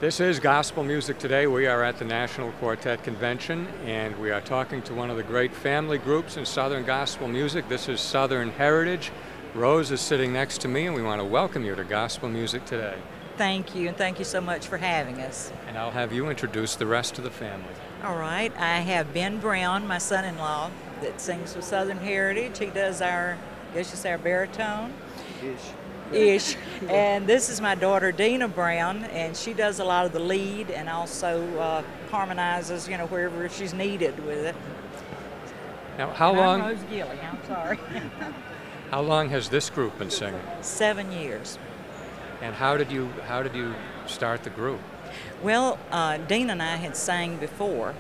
This is Gospel Music Today. We are at the National Quartet Convention, and we are talking to one of the great family groups in Southern gospel music. This is Southern Heritage. Rose is sitting next to me, and we want to welcome you to Gospel Music Today. Thank you, and thank you so much for having us. And I'll have you introduce the rest of the family. All right, I have Ben Brown, my son-in-law, that sings with Southern Heritage. He does our, I guess you say, our baritone. Ish. And this is my daughter Dina Brown, and she does a lot of the lead and also harmonizes, you know, wherever she's needed with it. Now, how long? I'm Rose Gilly. I'm sorry. How long has this group been singing? 7 years. And how did you start the group? Well, Dina and I had sang before,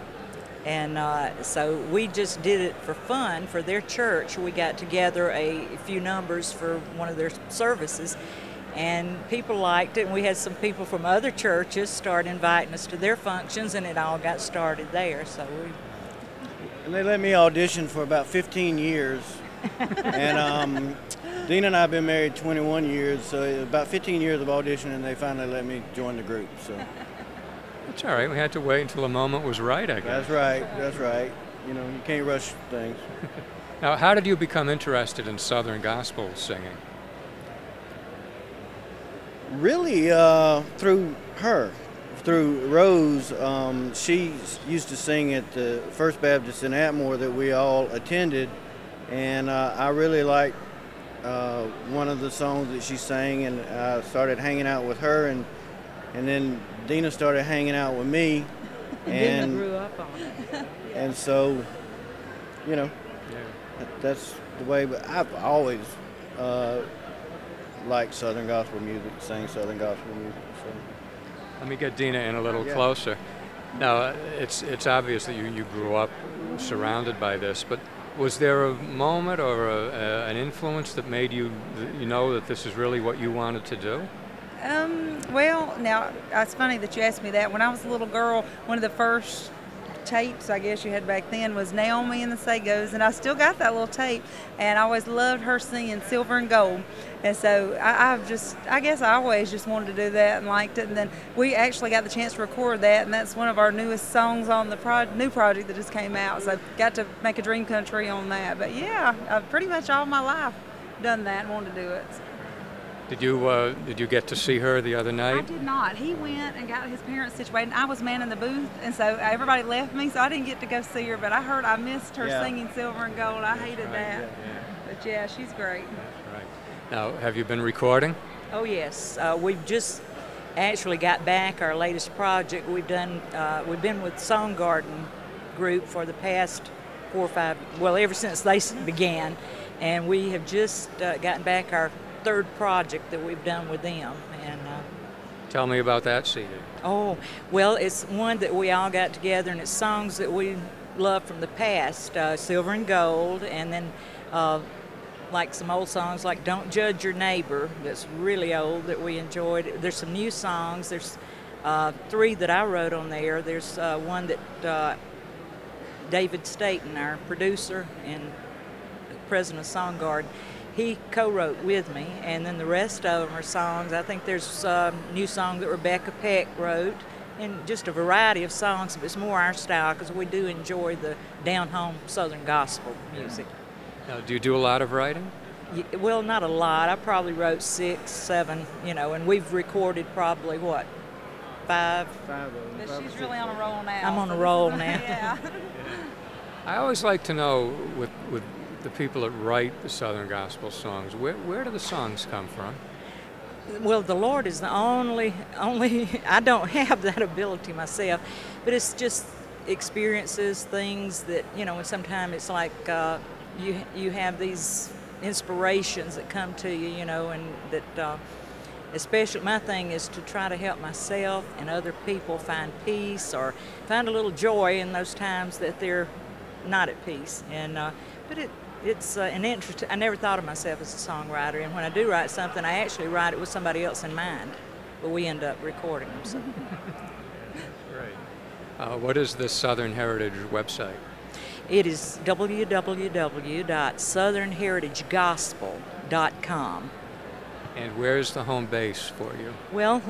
and so we just did it for fun for their church. We got together a few numbers for one of their services, and people liked it. And we had some people from other churches start inviting us to their functions, and it all got started there. So And they let me audition for about 15 years. And Dina and I have been married 21 years, so about 15 years of auditioning, and they finally let me join the group. So. That's all right. We had to wait until the moment was right, I guess. That's right. That's right. You know, you can't rush things. Now, how did you become interested in Southern gospel singing? Really, through her, through Rose. She used to sing at the First Baptist in Atmore that we all attended, and I really liked one of the songs that she sang, and I started hanging out with her, and then Dina started hanging out with me, and Dina grew up on it. And so, you know, that's the way. But I've always liked Southern gospel music, sang Southern gospel music. So. Let me get Dina in a little closer. Now, it's obvious that you grew up surrounded by this, but was there a moment or an influence that made you know that this is really what you wanted to do? Well, now, it's funny that you asked me that. When I was a little girl, one of the first tapes, I guess you had back then, was Naomi and the Sagos, and I still got that little tape, and I always loved her singing Silver and Gold. And so I guess I always just wanted to do that and liked it. And then we actually got the chance to record that, and that's one of our newest songs on the new project that just came out. So got to make a dream country on that. But yeah, I've pretty much all my life done that and wanted to do it. Did you get to see her the other night? I did not. He went and got his parents situated. I was manning the booth, and so everybody left me, so I didn't get to go see her. But I heard I missed her singing Silver and Gold. I hated that. But yeah, she's great. That's right. Now, have you been recording? Oh yes, we've just actually got back our latest project. We've been with Soundgarden group for the past 4 or 5, well, ever since they began, and we have just gotten back our third project that we've done with them. And tell me about that CD. Oh, well, it's one that we all got together, and it's songs that we love from the past, Silver and Gold, and then like some old songs like Don't Judge Your Neighbor, that's really old, that we enjoyed. There's some new songs. There's 3 that I wrote on there. There's one that David Staten, our producer and president of Soundgarden, he co-wrote with me, and then the rest of them are songs. I think there's a new song that Rebecca Peck wrote, and just a variety of songs, but it's more our style because we do enjoy the down-home Southern gospel music. Now, do you do a lot of writing? Well, not a lot. I probably wrote 6, 7, you know, and we've recorded probably, what, 5? 5 of them. But she's really on a roll now. I'm on a roll now. Yeah. I always like to know with the people that write the Southern gospel songs, where do the songs come from? Well, the Lord is the only, I don't have that ability myself, but it's just experiences, things that, you know, and sometimes it's like you have these inspirations that come to you, you know, and that especially my thing is to try to help myself and other people find peace or find a little joy in those times that they're not at peace. And but it's an interest. I never thought of myself as a songwriter, and when I do write something, I actually write it with somebody else in mind, but we end up recording them. So. Great. What is the Southern Heritage website? It is www.southernheritagegospel.com. And where's the home base for you? Well,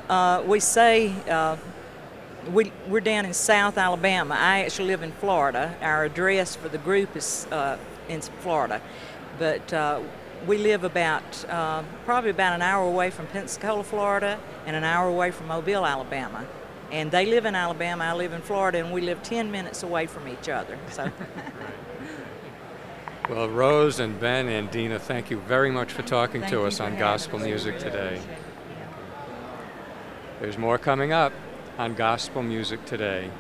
we say we're down in South Alabama. I actually live in Florida. Our address for the group is in Florida, but we live about probably about an hour away from Pensacola, Florida, and an hour away from Mobile, Alabama. And they live in Alabama, I live in Florida, and we live 10 minutes away from each other. So. Well, Rose and Ben and Dina, thank you very much for talking to us on Gospel Music Today. There's more coming up on Gospel Music Today.